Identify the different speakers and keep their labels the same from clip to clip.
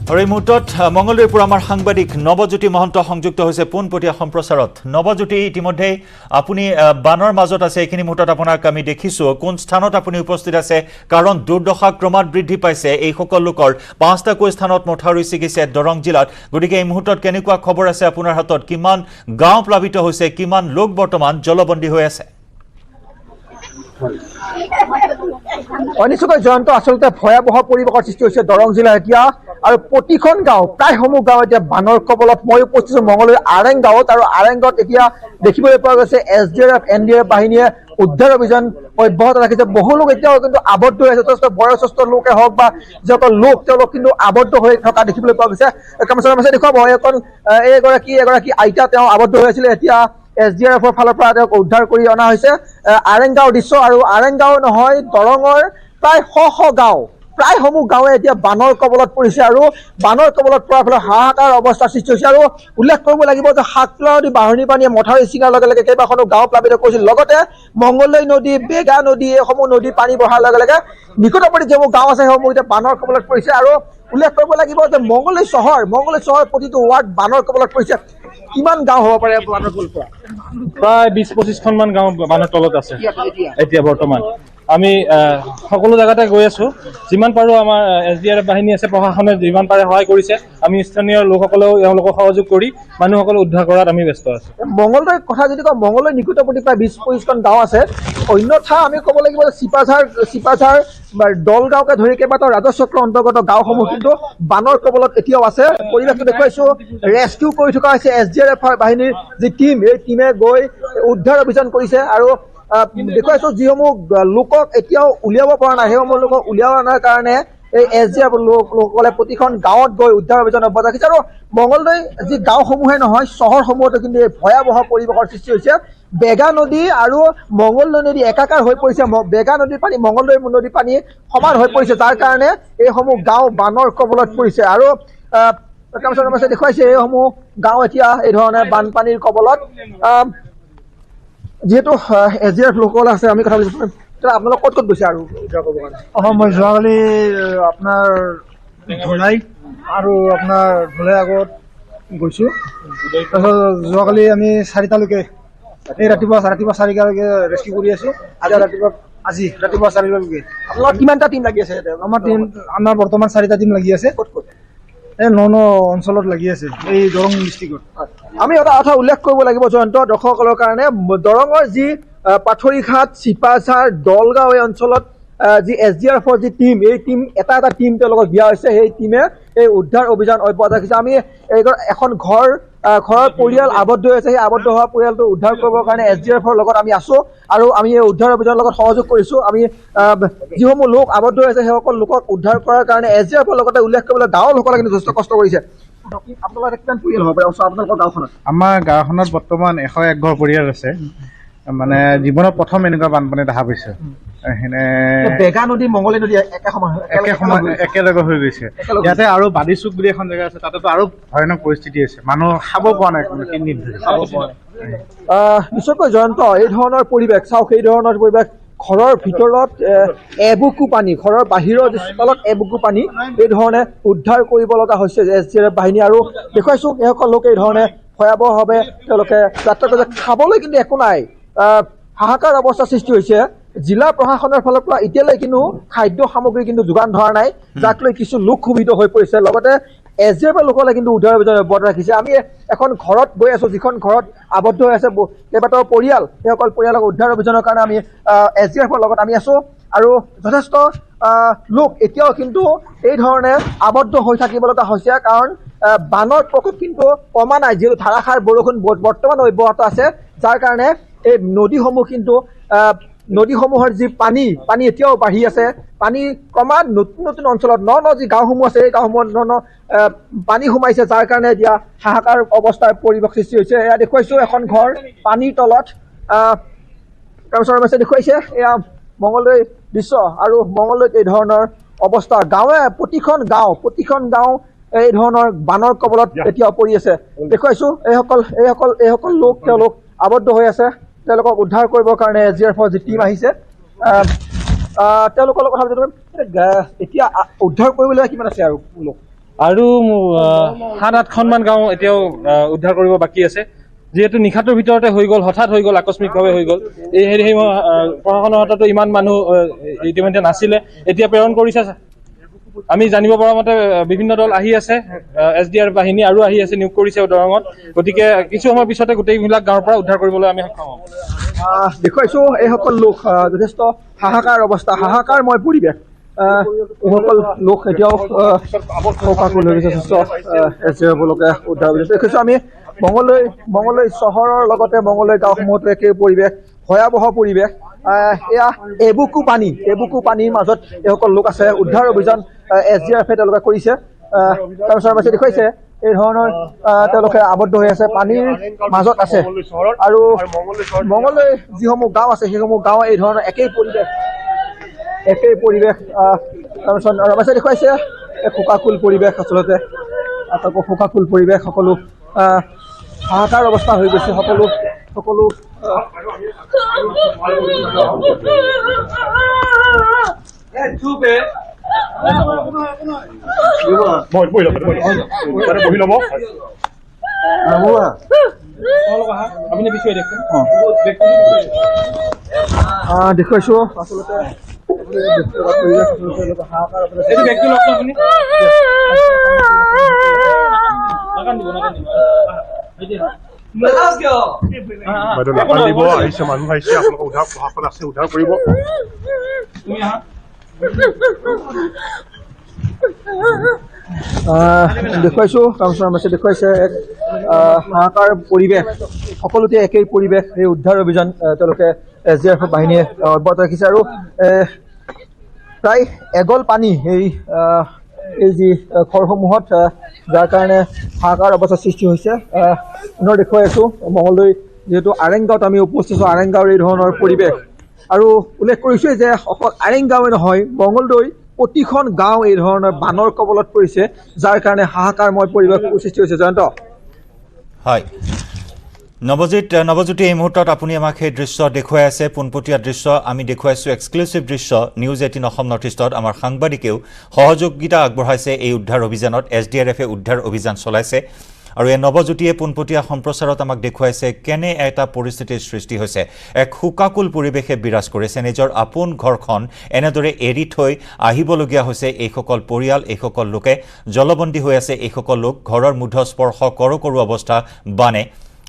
Speaker 1: আৰু এই মুহূৰ্তত মঙ্গলদৈৰ পৰা আমাৰ সাংবাদিক নৱজ্যোতি মহন্ত সংযুক্ত হৈছে পোনপটীয়া সম্প্ৰচাৰত। নৱজ্যোতি, ইতিমধ্যে আপুনি বানৰ মাজত আছে, এইখিনি মুহূৰ্তত আপোনাক আমি দেখিছোঁ। কোন স্থানত আপুনি উপস্থিত আছে? কাৰণ দুৰ্দশা ক্ৰমাৎ বৃদ্ধি পাইছে এইসকল লোকৰ। 5টাকৈ স্থানত মথাউৰি ছিগিছে দৰং জিলাত। গতিকে এই মুহূৰ্তত কেনেকুৱা খবৰ আছে আপোনাৰ হাতত? কিমান গাঁও প্লাবিত হৈছে? কিমান লোক বৰ্তমান জলবন্দী হৈ আছে?
Speaker 2: অনিশ্চয় জয়ন্ত, আচলতে ভয়াবহ পৰিৱেশৰ সৃষ্টি হৈছে দৰং জিলা এতিয়া, আৰু প্ৰতিখন গাঁও প্ৰায়সমূহ গাঁও এতিয়া বানৰ কবলত। মই উপস্থিত মঙ্গলদৈৰ আৰেং গাঁৱত, আৰু আৰেং গাঁৱত এতিয়া দেখিবলৈ পোৱা গৈছে SDRF NDRF বাহিনীয়ে উদ্ধাৰ অভিযান অব্যাহত ৰাখিছে। বহু লোক এতিয়াও কিন্তু আবদ্ধ হৈ আছে, যথেষ্ট বয়োজ্যেষ্ঠ লোকে হওক বা যিসকল লোক তেওঁলোক কিন্তু আবদ্ধ হৈ থকা দেখিবলৈ পোৱা গৈছে। দেখুৱাব এগৰাকী আইতা, তেওঁ আবদ্ধ হৈ আছিলে, এতিয়া SDRFৰ ফালৰ পৰা তেওঁক উদ্ধাৰ কৰি অনা হৈছে। আৰেং গাঁৱৰ দৃশ্য, আৰু আৰেং গাঁও নহয়, দৰঙৰ প্ৰায় শ গাঁও, প্ৰায়সমূহ গাঁৱে এতিয়া বানৰ কবলত পৰিছে, আৰু বানৰ কবলত পৰাৰ ফলত হাহাকাৰ অৱস্থাৰ সৃষ্টি হৈছে। আৰু উল্লেখ কৰিব লাগিব যে সাতলা নদী বাঢ়নি পানীয়ে মথাউৰি ছিঙাৰ লগে লগে কেইবাখনো গাঁও প্লাবিত কৰিছিল। লগতে মঙ্গলদৈ নদী, বেগা নদী, এইসমূহ নদী পানী বঢ়াৰ লগে লগে নিকটৱৰ্তী যিসমূহ গাঁও আছে সেইসমূহ এতিয়া বানৰ কবলত পৰিছে। আৰু উল্লেখ কৰিব লাগিব যে মঙ্গলদৈ চহৰ প্ৰতিটো ৱাৰ্ড বানৰ কবলত পৰিছে। কিমান গাঁও হ'ব পাৰে বানৰ কবলত পৰা?
Speaker 3: প্ৰায় 20-25খনমান গাঁও বানৰ তলত আছে এতিয়া বৰ্তমান। আমি সকলো জেগাতে গৈ আছো, যিমান পাৰো আমাৰ SDRF বাহিনী আছে, প্ৰশাসনে যিমান পাৰে সহায় কৰিছে। আমি স্থানীয় লোকসকলেও তেওঁলোকক সহযোগ কৰি মানুহসকলক উদ্ধাৰ কৰাত আমি ব্যস্ত আছো।
Speaker 2: মঙ্গলদৈৰ কথা যদি কওঁ, মঙ্গলদৈ নিকটৱৰ্তী প্ৰায় 20-25খন গাঁও আছে। অন্যথা আমি ক'ব লাগিব যে চিপাঝাৰ দলগাঁওকে ধৰি কেইবাটাও ৰাজচক্ৰৰ অন্তৰ্গত গাঁওসমূহ কিন্তু বানৰ কবলত এতিয়াও আছে। পৰিৱেশটো দেখুৱাইছো, ৰেস্কিউ কৰি থকা হৈছে SDRF বাহিনীৰ যি টীম, এই টীমে গৈ উদ্ধাৰ অভিযান কৰিছে। আৰু দেখুৱাইছো যিসমূহ লোকক এতিয়াও উলিয়াব পৰা নাই, সেইসমূহ লোকক উলিয়াব অনাৰ কাৰণে এই SDRF লোকসকলে প্ৰতিখন গাঁৱত গৈ উদ্ধাৰ অভিযান অব্যাহত ৰাখিছে। আৰু মঙ্গলদৈ যি গাঁওসমূহে নহয়, চহৰসমূহতো কিন্তু এই ভয়াবহ পৰিৱেশৰ সৃষ্টি হৈছে। বেগা নদী আৰু মঙ্গলদৈ নদী একাকাৰ হৈ পৰিছে। বেগা নদীৰ পানী মঙ্গলদৈ নদীৰ পানী সমান হৈ পৰিছে, যাৰ কাৰণে এইসমূহ গাঁও বানৰ কবলত পৰিছে। আৰু দেখুৱাইছে এইসমূহ গাঁও এতিয়া এই ধৰণে বানপানীৰ কবলত। যিহেতু SDRF লোকসকল আছে, আমি কথা পাতিছোঁ। আপোনালোক ক'ত গৈছে আৰু উদ্ধাৰ কৰিবৰ কাৰণে?
Speaker 4: মই যোৱাকালি আপোনাৰ ধলাই আৰু আপোনাৰ ধলাই আগত গৈছোঁ। তাৰপিছত যোৱাকালি আমি 4টালৈকে, এই ৰাতিপুৱা 4টালৈকে ৰেস্কিউ কৰি আছোঁ। আজি ৰাতিপুৱা 4টালৈকে।
Speaker 2: আপোনালোকৰ কিমানটা টীম লাগি আছে?
Speaker 4: আমাৰ বৰ্তমান 4টা টীম লাগি আছে।
Speaker 2: ক'ত
Speaker 4: এই ন অঞ্চলত লাগি আছে, এই দৰং ডিষ্ট্ৰিক্টত।
Speaker 2: আমি এটা কথা উল্লেখ কৰিব লাগিব জয়ন্ত, দৰ্শকসকলৰ কাৰণে। দৰঙৰ যি পাথৰিঘাট, চিপাঝাৰ, দলগাঁও এই অঞ্চলত যি SDRFৰ যি টীম, এই টীম এটা টীম তেওঁলোকক দিয়া হৈছে। সেই টীমে এই উদ্ধাৰ অভিযান অব্যাহত ৰাখিছে। আমি এখন ঘৰৰ পৰিয়াল আবদ্ধ হৈ আছে, সেই আবদ্ধ হোৱা পৰিয়ালটো উদ্ধাৰ কৰিবৰ কাৰণে SDRFৰ লগত আমি আছোঁ, আৰু আমি এই উদ্ধাৰ অভিযানৰ লগত সহযোগ কৰিছোঁ। আমি যিসমূহ লোক আবদ্ধ হৈ আছে সেইসকল লোকক উদ্ধাৰ কৰাৰ কাৰণে SDRFৰ লগতে উল্লেখ কৰিবলৈ গাঁৱৰ লোকসকলে কিন্তু যথেষ্ট কষ্ট কৰিছে। আপোনালোকৰ কিমান পৰিয়াল হ'ব পাৰে আপোনালোকৰ গাঁওখনত?
Speaker 5: আমাৰ গাঁওখনত বৰ্তমান 101 ঘৰ পৰিয়াল আছে। মানে জীৱনত প্ৰথম এনেকুৱা বানপানী দেখা পাইছে।
Speaker 2: বেগা নদী, মঙ্গলদৈ নদী
Speaker 5: একেলগে হৈ গৈছে। ইয়াতে আৰু বাদিচুক বুলি এখন জেগা আছে, তাতেতো আৰু ভয়ানক পৰিস্থিতি আছে, মানুহ খাব পৰা নাই।
Speaker 2: নিশ্চয়কৈ জয়ন্ত, এই ধৰণৰ পৰিৱেশ চাওক, এই ধৰণৰ পৰিৱেশ। ঘৰৰ ভিতৰত এবুকু পানী, ঘৰৰ বাহিৰৰ তলত এবুকু পানী, এই ধৰণে উদ্ধাৰ কৰিব লগা হৈছে SDRF বাহিনী। আৰু দেখুৱাইছোঁ এইসকল লোকে এই ধৰণে ভয়াৱহভাৱে তেওঁলোকে যাত্ৰা কৰিছে। খাবলৈ কিন্তু একো নাই, হাহাকাৰ অৱস্থাৰ সৃষ্টি হৈছে। জিলা প্ৰশাসনৰ ফালৰ পৰা এতিয়ালৈ কিন্তু খাদ্য সামগ্ৰী কিন্তু যোগান ধৰা নাই, যাক লৈ কিছু লোক ক্ষোভিত হৈ পৰিছে। লগতে SDRF লোকসকলে কিন্তু উদ্ধাৰ অভিযান অব্যাহত ৰাখিছে। আমি এখন ঘৰত গৈ আছোঁ, যিখন ঘৰত আবদ্ধ হৈ আছে কেইবাটাও পৰিয়াল, সেইসকল পৰিয়ালক উদ্ধাৰ অভিযানৰ কাৰণে আমি SDRFৰ লগত আমি আছোঁ। আৰু যথেষ্ট লোক এতিয়াও কিন্তু এই ধৰণে আবদ্ধ হৈ থাকিব লগা হৈছে, কাৰণ বানৰ প্ৰকোপ কিন্তু কমা নাই। যিহেতু ধাৰাসাৰ বৰষুণ বৰ্তমান অব্যাহত আছে, যাৰ কাৰণে এই নদীসমূহৰ যি পানী এতিয়াও বাঢ়ি আছে। পানী ক্ৰমাৎ নতুন অঞ্চলত ন যি গাঁওসমূহ আছে, এই গাঁওসমূহত পানী সোমাইছে, যাৰ কাৰণে এতিয়া হাহাকাৰ অৱস্থাৰ পৰিৱেশ সৃষ্টি হৈছে। এয়া দেখুৱাইছোঁ এখন ঘৰ পানীৰ তলত। তাৰপিছত দেখুৱাইছে এয়া মঙ্গলদৈ দৃশ্য, আৰু মঙ্গলদৈত এই ধৰণৰ অৱস্থা। প্ৰতিখন গাঁও এই ধৰণৰ বানৰ কবলত এতিয়াও পৰি আছে। দেখুৱাইছোঁ এইসকল লোক, তেওঁলোক আবদ্ধ হৈ আছে। তেওঁলোকক উদ্ধাৰ কৰিবৰ কাৰণে SDRFৰ যি টীম আহিছে, তেওঁলোকৰ লগত কথা পাতিম। এতিয়া উদ্ধাৰ কৰিবলৈ কিমান আছে আৰু লোক?
Speaker 3: আৰু 7-8খনমান গাঁও এতিয়াও উদ্ধাৰ কৰিব বাকী আছে যেহেতু নিশাটোৰ ভিতৰতে হৈ গ'ল হঠাৎ হৈ গ'ল আকস্মিকভাৱে হৈ গ'ল এই প্ৰশাসনৰ হাততো ইমান মানুহ ইতিমধ্যে নাছিলে এতিয়া প্ৰেৰণ কৰিছে আমি জানিব পৰা মতে বিভিন্ন দল আহি আছে SDR বাহিনী আৰু আহি আছে নিয়োগ কৰিছে দৰঙত গতিকে কিছু সময়ৰ পিছতে গোটেইবিলাক গাঁৱৰ পৰা উদ্ধাৰ কৰিবলৈ আমি সক্ষম হ'ম
Speaker 2: দেখুৱাইছো এইসকল লোক যথেষ্ট হাহাকাৰ অৱস্থা হাহাকাৰময় পৰিৱেশ এইসকল লোক এতিয়াও শোকাকুল হৈ গৈছে যথেষ্ট SDRলোকে উদ্ধাৰ কৰিছে দেখিছোঁ আমি মঙলদৈ চহৰৰ লগতে মঙলদৈ গাঁওসমূহতো একেই পৰিৱেশ ভয়াৱহ পৰিৱেশ এয়া এবুকু পানীৰ মাজত এইসকল লোক আছে উদ্ধাৰ অভিযান SDRFে তেওঁলোকে কৰিছে তাৰপিছত দেখুৱাইছে এই ধৰণৰ তেওঁলোকে আবদ্ধ হৈ আছে পানীৰ মাজত আছে আৰু মঙলদৈ যিসমূহ গাঁও আছে সেইসমূহ গাঁও এই ধৰণৰ একেই পৰিৱেশ তাৰপিছত দেখুৱাইছে শোকাকুল পৰিৱেশ আচলতে শোকাকুল পৰিৱেশ সকলো হাহাকাৰ অৱস্থা হৈ গৈছে সকলো দেখুৱাইছো আচলতে দেখুৱাইছো কাউন্সিলৰ দেখুৱাইছে এক হাহাকাৰ পৰিৱেশ সকলোতে একেই পৰিৱেশ এই উদ্ধাৰ অভিযান তেওঁলোকে SDRF বাহিনীয়ে অব্যাহত ৰাখিছে আৰু প্ৰায় এগল পানী এই যি ঘৰসমূহত যাৰ কাৰণে হাহাকাৰ অৱস্থাৰ সৃষ্টি হৈছে পুনৰ দেখুৱাই আছো মঙলদৈ যিহেতু আৰেংগাঁৱত আমি উপস্থিত আছোঁ আৰেংগাঁৱৰ এই ধৰণৰ পৰিৱেশ আৰু উল্লেখ কৰিছোৱে যে অকল আৰেংগাঁৱে নহয় মঙলদৈ প্ৰতিখন গাঁও এই ধৰণৰ বানৰ কবলত পৰিছে যাৰ কাৰণে হাহাকাৰময় পৰিৱেশ সৃষ্টি হৈছে জয়ন্ত
Speaker 1: হয় নৱজ্যোতি এই মুহূৰ্তত আপুনি আমাক সেই দৃশ্য দেখুৱাই আছে পোনপটীয়া দৃশ্য আমি দেখুৱাইছোঁ এক্সক্লুচিভ দৃশ্য নিউজ 18 অসম নৰ্থ ইষ্টত আমাৰ সাংবাদিকেও সহযোগিতা আগবঢ়াইছে এই উদ্ধাৰ অভিযানত SDRFে উদ্ধাৰ অভিযান চলাইছে আৰু এই নৱজ্যোতিয়ে পোনপটীয়া সম্প্ৰচাৰত আমাক দেখুৱাইছে কেনে এটা পৰিস্থিতিৰ সৃষ্টি হৈছে এক শোকাকুল পৰিৱেশে বিৰাজ কৰিছে নিজৰ আপোন ঘৰখন এনেদৰে এৰি থৈ আহিবলগীয়া হৈছে এইসকল পৰিয়াল এইসকল লোকে জলবন্দী হৈ আছে এইসকল লোক ঘৰৰ মুধ স্পৰ্শ কৰো অৱস্থা বানে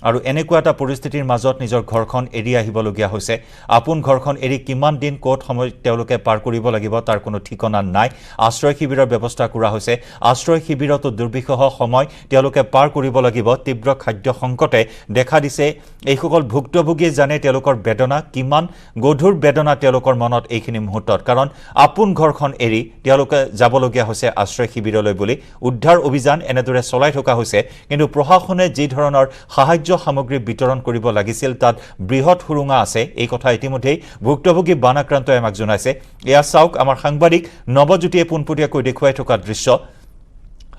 Speaker 1: আৰু এনেকুৱা এটা পৰিস্থিতিৰ মাজত নিজৰ ঘৰখন এৰি আহিবলগীয়া হৈছে আপোন ঘৰখন এৰি কিমান দিন কোট সময় তেওঁলোকে পাৰ কৰিব লাগিব তাৰ কোনো ঠিকনা নাই আশ্ৰয় শিবিৰৰ ব্যৱস্থা কৰা হৈছে আশ্ৰয় শিবিৰতো দুৰ্বিষহ সময় তেওঁলোকে পাৰ কৰিব লাগিব তীব্ৰ খাদ্য সংকটে দেখা দিছে এইসকল ভুক্তভোগীয়ে জানে তেওঁলোকৰ বেদনা কিমান গধুৰ বেদনা তেওঁলোকৰ মনত এইখিনি মুহূৰ্তত কাৰণ আপোন ঘৰখন এৰি তেওঁলোকে যাবলগীয়া হৈছে আশ্ৰয় শিবিৰলৈ বুলি উদ্ধাৰ অভিযান এনেদৰে চলাই থকা হৈছে কিন্তু প্ৰশাসনে যি ধৰণৰ সাহায্য সামগ্ৰী বিতৰণ কৰিব লাগিছিল তাত বৃহৎ সুৰুঙা আছে এই কথা ইতিমধ্যেই ভুক্তভোগী বানাক্ৰান্তই আমাক জনাইছে এয়া চাওক আমাৰ সাংবাদিক নৱজ্যোতিয়ে পোনপটীয়াকৈ দেখুৱাই থকা দৃশ্য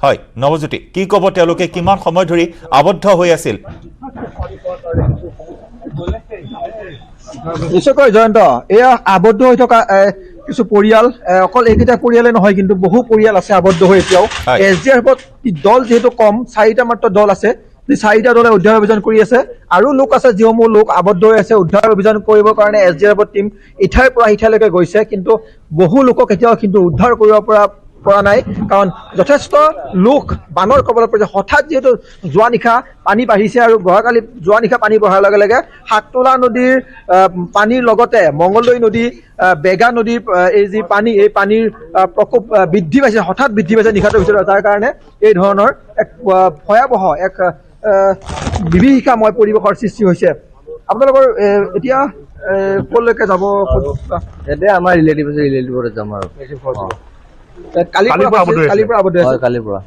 Speaker 1: হয় নৱজ্যোতি কি ক'ব তেওঁলোকে কিমান সময় ধৰি আবদ্ধ হৈ আছিল
Speaker 2: নিশ্চয়কৈ জয়ন্ত এয়া আবদ্ধ হৈ থকা কিছু পৰিয়াল অকল এইকেইটা পৰিয়ালে নহয় কিন্তু বহু পৰিয়াল আছে আবদ্ধ হৈ এতিয়াও SDRFত দল যিহেতু কম 4টা মাত্ৰ দল আছে 4টা দলে উদ্ধাৰ অভিযান কৰি আছে আৰু লোক আছে যিসমূহ লোক আবদ্ধ হৈ আছে উদ্ধাৰ অভিযান কৰিবৰ কাৰণে SDRFৰ টিম ইঠাইৰ পৰা সিঠাইলৈকে গৈছে কিন্তু বহু লোকক এতিয়াও কিন্তু উদ্ধাৰ কৰিব পৰা নাই কাৰণ যথেষ্ট লোক বানৰ কবলত পৰিছে হঠাৎ যিহেতু যোৱা নিশা পানী বাঢ়িছে আৰু গহাকালি যোৱা নিশা পানী বঢ়াৰ লগে লগে হাততোলা নদীৰ পানীৰ লগতে মঙলদৈ নদী বেগা নদীৰ এই যি পানী এই পানীৰ প্ৰকোপ বৃদ্ধি পাইছে হঠাৎ বৃদ্ধি পাইছে নিশাটোৰ ভিতৰত যাৰ কাৰণে এই ধৰণৰ এক ভয়াৱহ এক বিভীষিকাময় পৰিৱেশৰ সৃষ্টি হৈছে আপোনালোকৰ এতিয়া কলৈকে যাব
Speaker 6: এতিয়া আমাৰ ৰিলেটিভত যাম আৰু
Speaker 2: কালিৰ পৰা আবদ্ধ আছে
Speaker 6: কালিৰ পৰা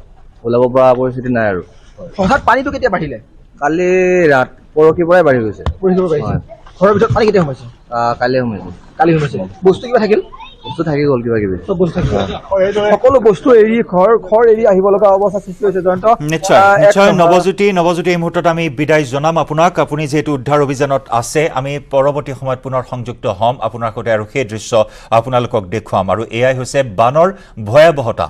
Speaker 6: ওলাব পৰা পৰিস্থিতি নাই আৰু
Speaker 2: হঠাৎ পানীটো কেতিয়া বাঢ়িলে
Speaker 6: কালি পৰহিৰ পৰাই বাঢ়ি গৈছে
Speaker 2: ঘৰৰ ভিতৰত পানী কেতিয়া সোমাইছে
Speaker 6: কালি সোমাইছে
Speaker 2: বস্তু কিবা থাকিল
Speaker 6: বস্তু থাকি গ'ল কিবা কিবি
Speaker 2: চব বস্তু থাকিল সকলো বস্তু এৰি ঘৰ এৰি আহিব লগা অৱস্থা সৃষ্টি হৈছে জয়ন্ত
Speaker 1: নিশ্চয় নৱজ্যোতি এই মুহূৰ্তত আমি বিদায় জনাম আপোনাক আপুনি যিহেতু উদ্ধাৰ অভিযানত আছে আমি পৰৱৰ্তী সময়ত পুনৰ সংযুক্ত হ'ম আপোনাৰ সৈতে আৰু সেই দৃশ্য আপোনালোকক দেখুৱাম আৰু এয়াই হৈছে বানৰ ভয়াৱহতা